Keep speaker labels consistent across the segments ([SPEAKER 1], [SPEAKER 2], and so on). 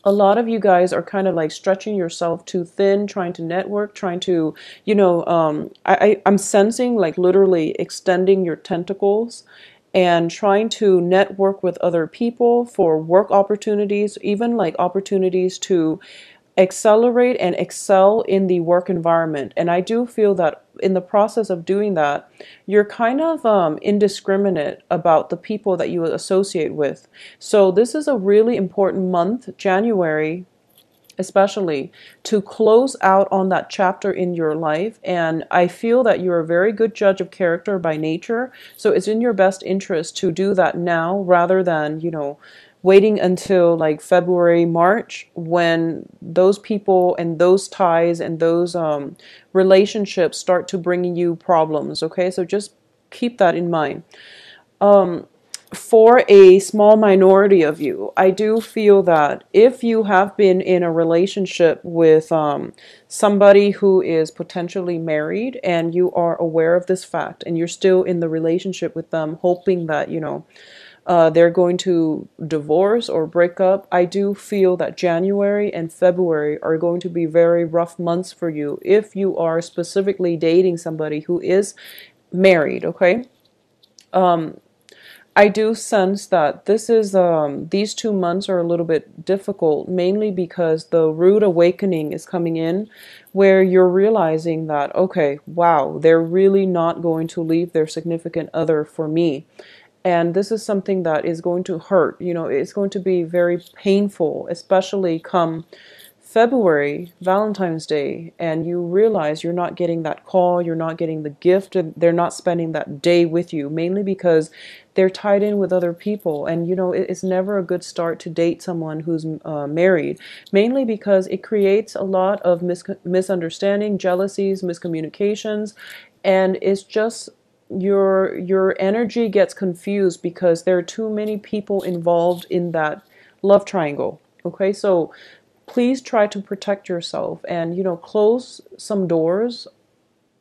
[SPEAKER 1] A lot of you guys are kind of like stretching yourself too thin, trying to network, trying to, I'm sensing like literally extending your tentacles and trying to network with other people for work opportunities, even like opportunities to accelerate and excel in the work environment. And I do feel that in the process of doing that, you're kind of indiscriminate about the people that you associate with. So this is a really important month, January especially, to close out on that chapter in your life. And I feel that you're a very good judge of character by nature. So it's in your best interest to do that now rather than, waiting until like February, March, when those people and those ties and those relationships start to bring you problems. Okay, so just keep that in mind. For a small minority of you, I do feel that if you have been in a relationship with somebody who is potentially married and you are aware of this fact and you're still in the relationship with them, hoping that, they're going to divorce or break up, I do feel that January and February are going to be very rough months for you if you are specifically dating somebody who is married, okay? I do sense that these 2 months are a little bit difficult, mainly because the rude awakening is coming in, where you're realizing that, okay, wow, they're really not going to leave their significant other for me. And this is something that is going to hurt. It's going to be very painful, especially come February, Valentine's Day, and you realize you're not getting that call, you're not getting the gift, and they're not spending that day with you, mainly because they're tied in with other people. And it's never a good start to date someone who's married, mainly because it creates a lot of misunderstanding, jealousies, miscommunications, and it's just your energy gets confused because there are too many people involved in that love triangle. Okay, so please try to protect yourself and close some doors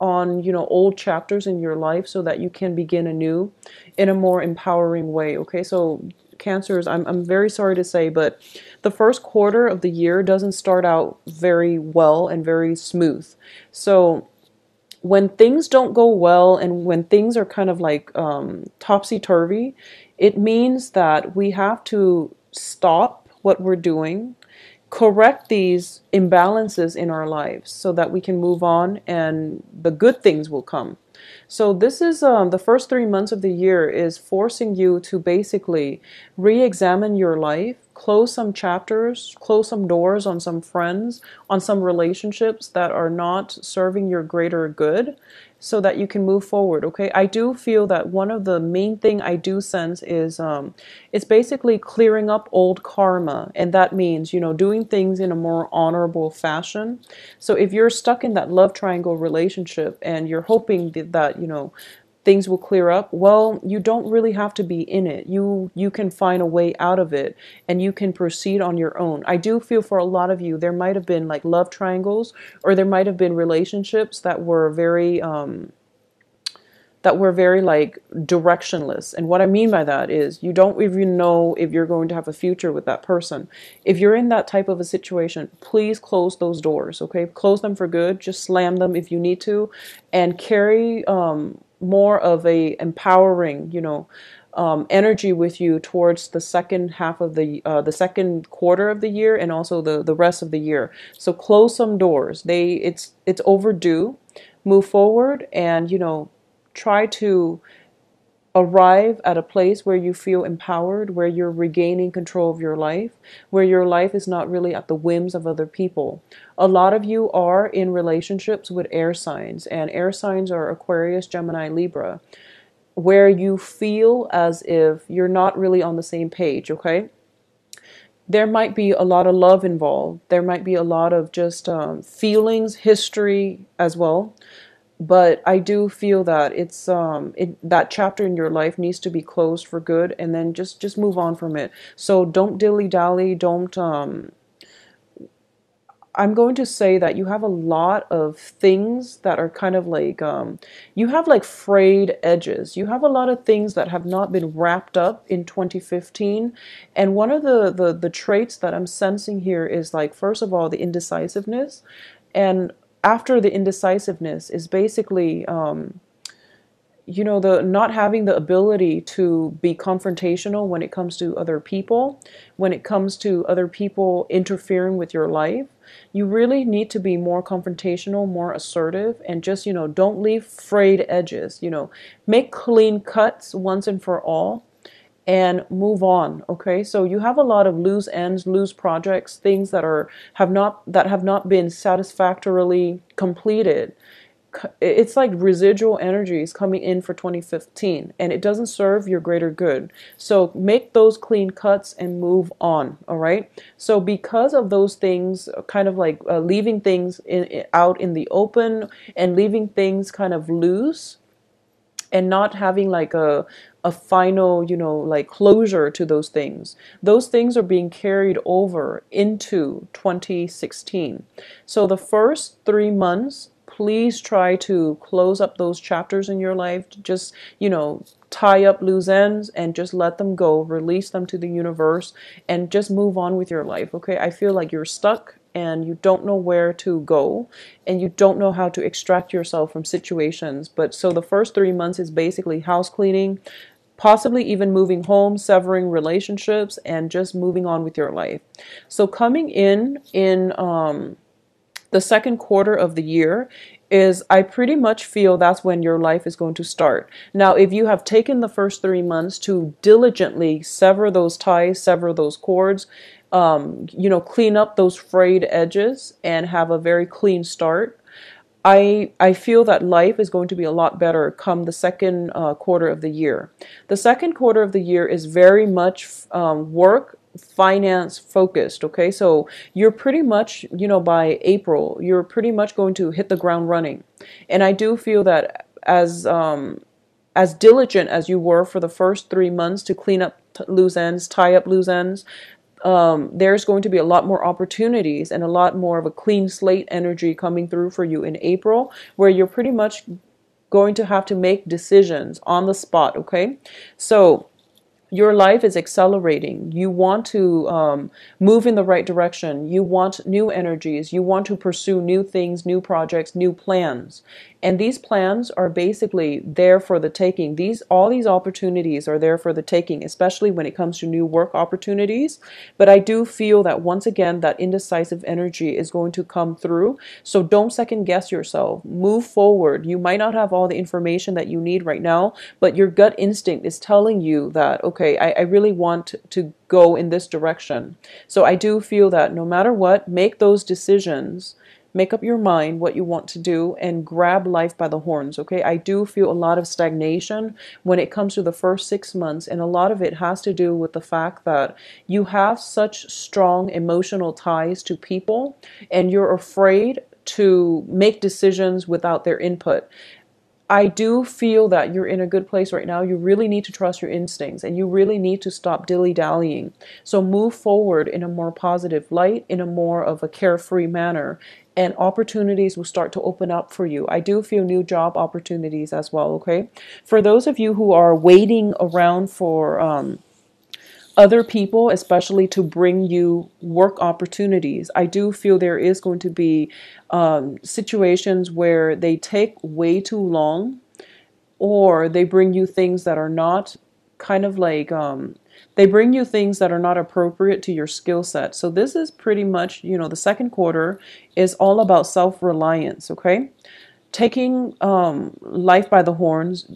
[SPEAKER 1] on old chapters in your life so that you can begin anew in a more empowering way. Okay, so Cancers, I'm very sorry to say, but the first quarter of the year doesn't start out very well and very smooth. So when things don't go well and when things are kind of like topsy-turvy, it means that we have to stop what we're doing, correct these imbalances in our lives so that we can move on and the good things will come. So this is the first 3 months of the year is forcing you to basically re-examine your life, close some chapters, close some doors on some friends, on some relationships that are not serving your greater good, so that you can move forward. Okay, I do feel that one of the main thing I do sense is it's basically clearing up old karma, and that means doing things in a more honorable fashion. So if you're stuck in that love triangle relationship and you're hoping that things will clear up, well, you don't really have to be in it. You can find a way out of it and you can proceed on your own. I do feel for a lot of you there might have been like love triangles, or there might have been relationships that were very like directionless. And what I mean by that is you don't even know if you're going to have a future with that person. If you're in that type of a situation, please close those doors, okay? Close them for good. Just slam them if you need to, and carry more of a empowering, energy with you towards the second half of the second quarter of the year, and also the rest of the year. So close some doors. It's overdue. Move forward and try to arrive at a place where you feel empowered, where you're regaining control of your life, where your life is not really at the whims of other people. A lot of you are in relationships with air signs, and air signs are Aquarius, Gemini, Libra, where you feel as if you're not really on the same page, okay? There might be a lot of love involved. There might be a lot of just feelings, history as well. But I do feel that that chapter in your life needs to be closed for good, and then just move on from it. So don't dilly dally. Don't I'm going to say that you have a lot of things that are kind of like, you have like frayed edges. You have a lot of things that have not been wrapped up in 2015. And one of the traits that I'm sensing here is like, first of all, the indecisiveness. And after the indecisiveness is basically, the not having the ability to be confrontational when it comes to other people, when it comes to other people interfering with your life. You really need to be more confrontational, more assertive, and just, don't leave frayed edges. Make clean cuts once and for all and move on. Okay, so you have a lot of loose ends, loose projects, things that have not been satisfactorily completed. It's like residual energies coming in for 2015, and it doesn't serve your greater good. So make those clean cuts and move on. All right, so because of those things, kind of like leaving things out in the open and leaving things kind of loose, and not having like a final, like closure to those things. Those things are being carried over into 2016. So the first 3 months, please try to close up those chapters in your life. Just, tie up loose ends and just let them go, release them to the universe, and just move on with your life. Okay, I feel like you're stuck and you don't know where to go, and you don't know how to extract yourself from situations. But so the first 3 months is basically house cleaning, possibly even moving home, severing relationships, and just moving on with your life. So coming in the second quarter of the year is, I pretty much feel that's when your life is going to start. Now, if you have taken the first 3 months to diligently sever those ties, sever those cords, clean up those frayed edges and have a very clean start, I feel that life is going to be a lot better come the second quarter of the year. The second quarter of the year is very much work, finance focused. Okay, so you're pretty much, by April, you're pretty much going to hit the ground running. And I do feel that as diligent as you were for the first 3 months to clean up loose ends, tie up loose ends, there's going to be a lot more opportunities and a lot more of a clean slate energy coming through for you in April, where you're pretty much going to have to make decisions on the spot. Okay, so your life is accelerating. You want to move in the right direction. You want new energies. You want to pursue new things, new projects, new plans. And these plans are basically there for the taking. All these opportunities are there for the taking, especially when it comes to new work opportunities. But I do feel that once again, that indecisive energy is going to come through. So don't second guess yourself. Move forward. You might not have all the information that you need right now, but your gut instinct is telling you that, okay, I really want to go in this direction. So I do feel that no matter what, make those decisions. Make up your mind what you want to do and grab life by the horns. Okay, I do feel a lot of stagnation when it comes to the first 6 months, and a lot of it has to do with the fact that you have such strong emotional ties to people, and you're afraid to make decisions without their input. I do feel that you're in a good place right now. You really need to trust your instincts, and you really need to stop dilly-dallying. So move forward in a more positive light, in a more of a carefree manner, and opportunities will start to open up for you. I do feel new job opportunities as well, okay? For those of you who are waiting around for other people, especially to bring you work opportunities, I do feel there is going to be situations where they take way too long, or they bring you things that are not kind of like, they bring you things that are not appropriate to your skill set. So this is pretty much, the second quarter is all about self-reliance, okay? Taking life by the horns,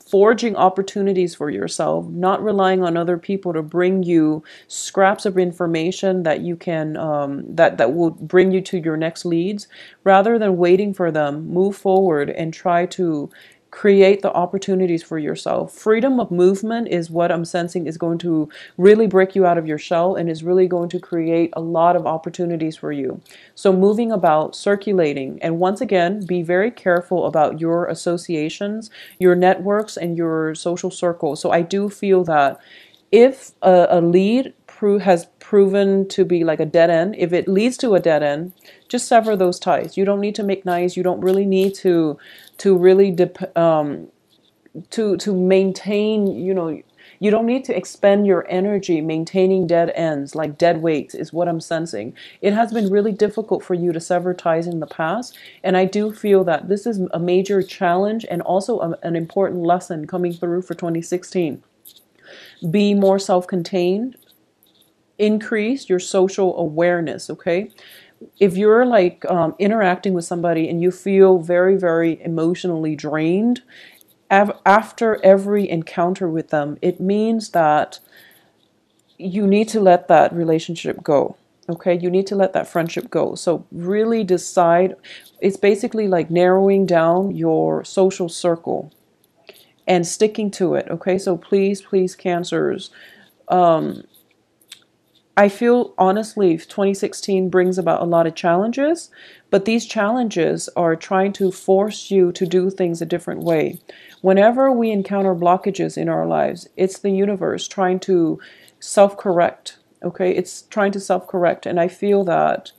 [SPEAKER 1] forging opportunities for yourself, not relying on other people to bring you scraps of information that you can that will bring you to your next leads. Rather than waiting for them, move forward and try to create the opportunities for yourself. Freedom of movement is what I'm sensing is going to really break you out of your shell, and is really going to create a lot of opportunities for you. So moving about, circulating, and once again, be very careful about your associations, your networks, and your social circle. So I do feel that if a lead has proven to be like a dead end, if it leads to a dead end, just sever those ties. You don't need to make nice. You don't really need to really to maintain, you don't need to expend your energy maintaining dead ends, like dead weights is what I'm sensing. It has been really difficult for you to sever ties in the past, and I do feel that this is a major challenge and also an important lesson coming through for 2016. Be more self-contained, increase your social awareness, okay? If you're like interacting with somebody and you feel very, very emotionally drained, after every encounter with them, it means that you need to let that relationship go. Okay, you need to let that friendship go. So really decide. It's basically like narrowing down your social circle and sticking to it. Okay, so please, please, Cancers. I feel honestly 2016 brings about a lot of challenges, but these challenges are trying to force you to do things a different way. Whenever we encounter blockages in our lives, it's the universe trying to self-correct. Okay, it's trying to self-correct, and I feel that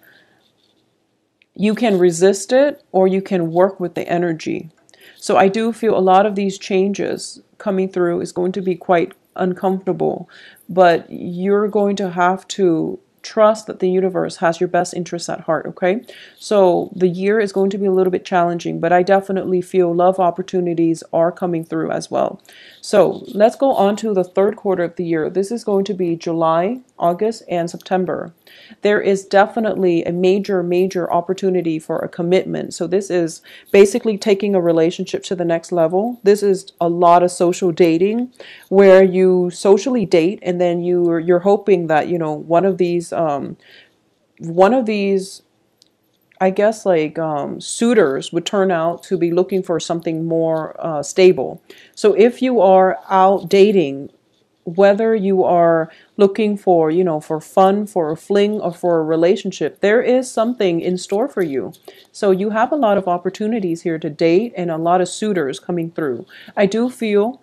[SPEAKER 1] you can resist it or you can work with the energy. So I do feel a lot of these changes coming through is going to be quite uncomfortable, but you're going to have to trust that the universe has your best interests at heart, okay? So the year is going to be a little bit challenging, but I definitely feel love opportunities are coming through as well. So let's go on to the third quarter of the year. This is going to be July, August, and September. There is definitely a major, major opportunity for a commitment. So this is basically taking a relationship to the next level. This is a lot of social dating where you socially date and then you're hoping that, one of these I guess like suitors would turn out to be looking for something more stable. So if you are out dating, whether you are looking for, for fun, for a fling, or for a relationship, there is something in store for you. So you have a lot of opportunities here to date and a lot of suitors coming through. I do feel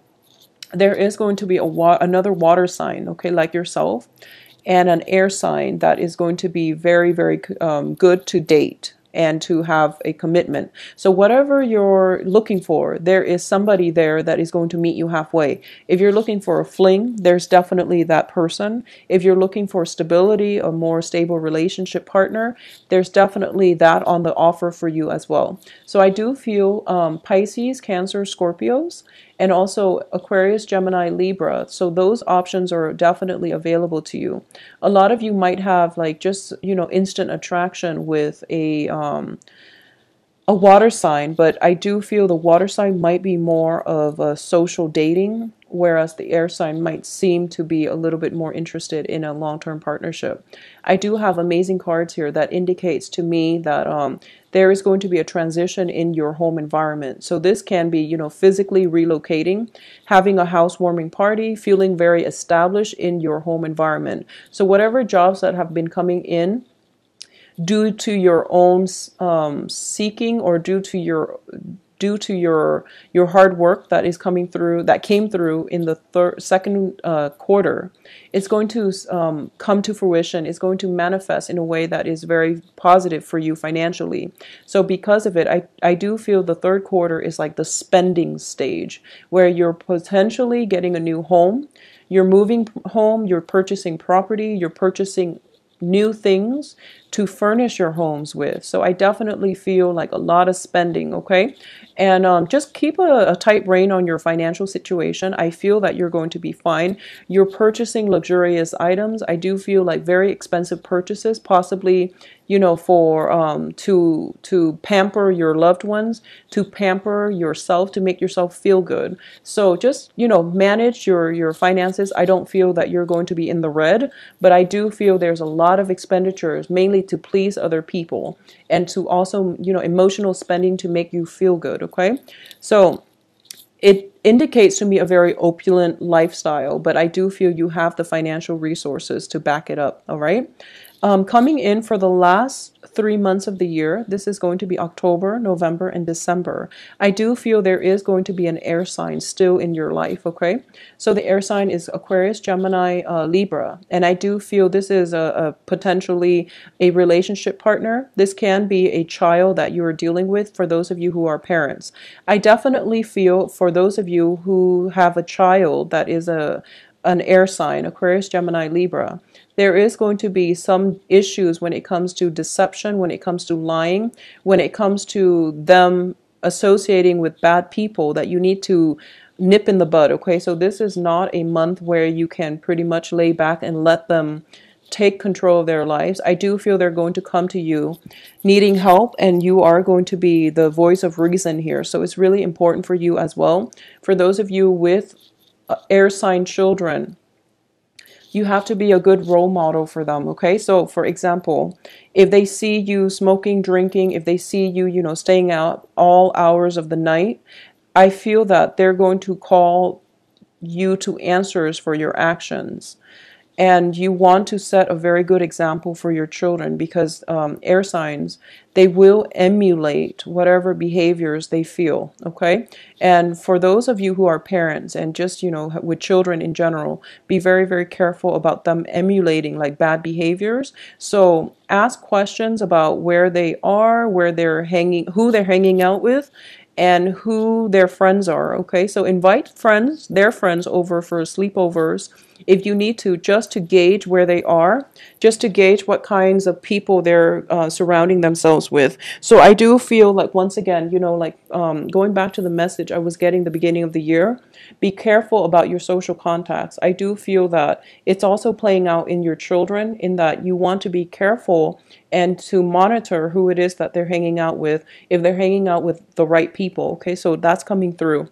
[SPEAKER 1] there is going to be another water sign, okay, like yourself, and an air sign that is going to be very, very good to date and to have a commitment. So whatever you're looking for, there is somebody there that is going to meet you halfway. If you're looking for a fling, there's definitely that person. If you're looking for stability, a more stable relationship partner, there's definitely that on the offer for you as well. So I do feel Pisces, Cancer, Scorpios, and also Aquarius, Gemini, Libra. So those options are definitely available to you. A lot of you might have like just, instant attraction with a water sign, but I do feel the water sign might be more of a social dating, whereas the air sign might seem to be a little bit more interested in a long-term partnership. I do have amazing cards here that indicates to me that there is going to be a transition in your home environment. So this can be, physically relocating, having a housewarming party, feeling very established in your home environment. So whatever jobs that have been coming in due to your own seeking or due to your hard work that is coming through, that came through in the second quarter, it's going to come to fruition. It's going to manifest in a way that is very positive for you financially. So because of it, I do feel the third quarter is like the spending stage where you're potentially getting a new home, you're moving home, you're purchasing property, you're purchasing new things to furnish your homes with. So I definitely feel like a lot of spending, okay? And just keep a tight rein on your financial situation. I feel that you're going to be fine. You're purchasing luxurious items. I do feel like very expensive purchases, possibly, for to pamper your loved ones, to pamper yourself, to make yourself feel good. So just, manage your finances. I don't feel that you're going to be in the red, but I do feel there's a lot of expenditures, mainly to please other people and to also, emotional spending to make you feel good, okay? So it indicates to me a very opulent lifestyle, but I do feel you have the financial resources to back it up, all right? Coming in for the last 3 months of the year, this is going to be October, November, and December. I do feel there is going to be an air sign still in your life, okay? So the air sign is Aquarius, Gemini, Libra. And I do feel this is a potentially a relationship partner. This can be a child that you are dealing with for those of you who are parents. I definitely feel for those of you who have a child that is an air sign, Aquarius, Gemini, Libra, there is going to be some issues when it comes to deception, when it comes to lying, when it comes to them associating with bad people that you need to nip in the bud, okay? So this is not a month where you can pretty much lay back and let them take control of their lives. I do feel they're going to come to you needing help, and you are going to be the voice of reason here. So it's really important for you as well. For those of you with air sign children, you have to be a good role model for them, okay? So for example, if they see you smoking, drinking, if they see you, staying out all hours of the night, I feel that they're going to call you to answers for your actions. And you want to set a very good example for your children, because air signs, they will emulate whatever behaviors they feel, okay? And for those of you who are parents and just, with children in general, be very, very careful about them emulating like bad behaviors. So ask questions about where they are, where they're hanging, who they're hanging out with, and who their friends are, okay? So invite friends, their friends over for sleepovers if you need to, just to gauge where they are, just to gauge what kinds of people they're surrounding themselves with. So I do feel like, once again, going back to the message I was getting the beginning of the year, be careful about your social contacts. I do feel that it's also playing out in your children, in that you want to be careful and to monitor who it is that they're hanging out with, if they're hanging out with the right people, okay? So that's coming through.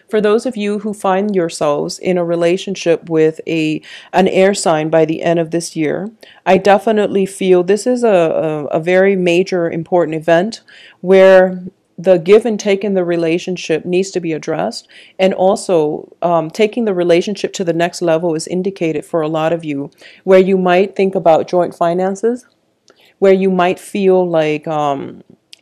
[SPEAKER 1] For those of you who find yourselves in a relationship with an air sign by the end of this year, I definitely feel this is a very major, important event where the give and take in the relationship needs to be addressed. And also, taking the relationship to the next level is indicated for a lot of you, where you might think about joint finances, where you might feel like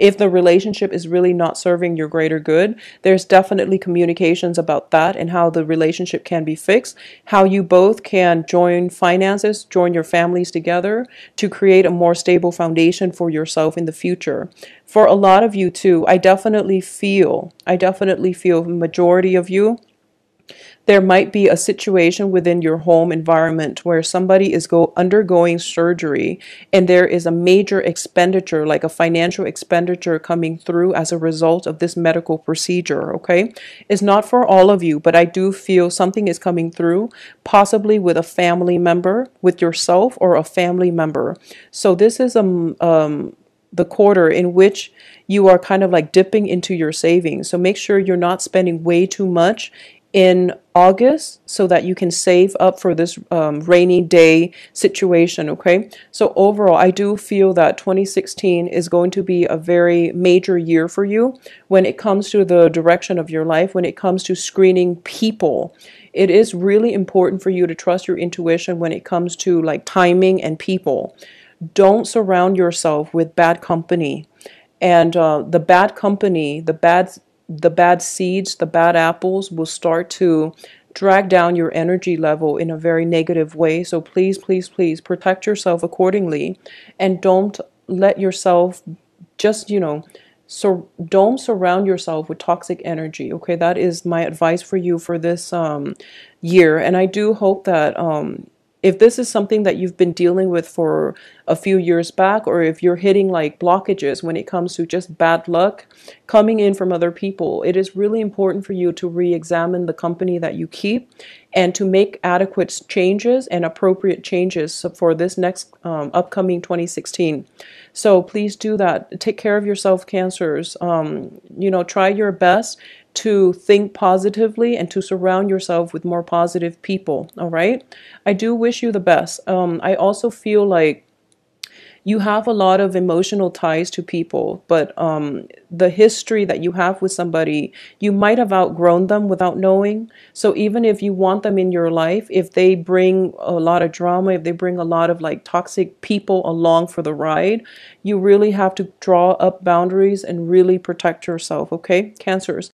[SPEAKER 1] if the relationship is really not serving your greater good, there's definitely communications about that and how the relationship can be fixed, how you both can join finances, join your families together to create a more stable foundation for yourself in the future. For a lot of you too, I definitely feel, majority of you, there might be a situation within your home environment where somebody is undergoing surgery, and there is a major expenditure, like a financial expenditure coming through as a result of this medical procedure, okay? It's not for all of you, but I do feel something is coming through, possibly with a family member, with yourself or a family member. So this is the quarter in which you are kind of like dipping into your savings. So make sure you're not spending way too much in August so that you can save up for this rainy day situation, okay? So overall, I do feel that 2016 is going to be a very major year for you when it comes to the direction of your life, when it comes to screening people. It is really important for you to trust your intuition when it comes to like timing and people. Don't surround yourself with bad company. And the bad company, the bad seeds, the bad apples will start to drag down your energy level in a very negative way. So please, please, please protect yourself accordingly, and don't let yourself just, so don't surround yourself with toxic energy. Okay, that is my advice for you for this year. And I do hope that if this is something that you've been dealing with for a few years back, or if you're hitting like blockages when it comes to just bad luck coming in from other people, it is really important for you to re-examine the company that you keep and to make adequate changes and appropriate changes for this next upcoming 2016. So please do that. Take care of yourself, Cancers. Try your best to think positively and to surround yourself with more positive people, all right? I do wish you the best. I also feel like You have a lot of emotional ties to people, but the history that you have with somebody, you might have outgrown them without knowing. So even if you want them in your life, if they bring a lot of drama, if they bring a lot of like toxic people along for the ride, you really have to draw up boundaries and really protect yourself, okay? Cancers.